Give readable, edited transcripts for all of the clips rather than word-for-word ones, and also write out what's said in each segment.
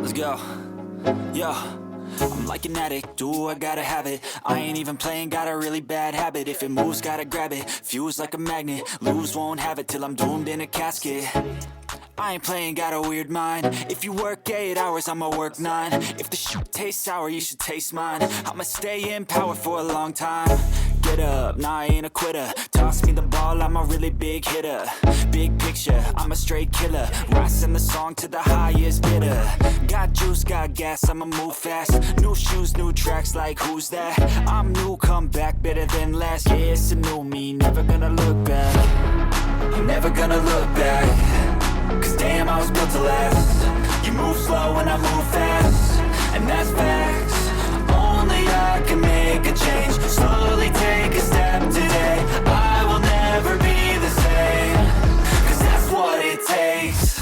Let's go. Yo, I'm like an addict, do I gotta have it. I ain't even playing, got a really bad habit. If it moves, gotta grab it, fuse like a magnet. Lose, won't have it till I'm doomed in a casket. I ain't playing, got a weird mind. If you work 8 hours, I'ma work 9. If the shit tastes sour, you should taste mine. I'ma stay in power for a long time. Get up, nah, I ain't a quitter. Toss me the ball, I'm a really big hitter. Big picture, I'm a straight killer. Rising the song to the highest bidder. Got juice, got gas, I'ma move fast. New shoes, new tracks, like who's that? I'm new, come back, better than last. Yeah, it's a new me, never gonna look back. I'm never gonna look back. Cause damn, I was built to last. You move slow and I move fast, and that's facts. Only I can make a change. Slowly take a step today. I will never be the same. Cause that's what it takes.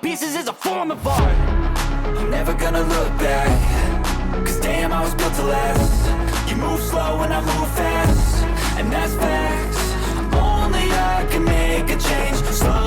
Pieces is a form of art. I'm never gonna look back. Cause damn, I was built to last. You move slow and I move fast, and that's facts. Only I can make a change. Slow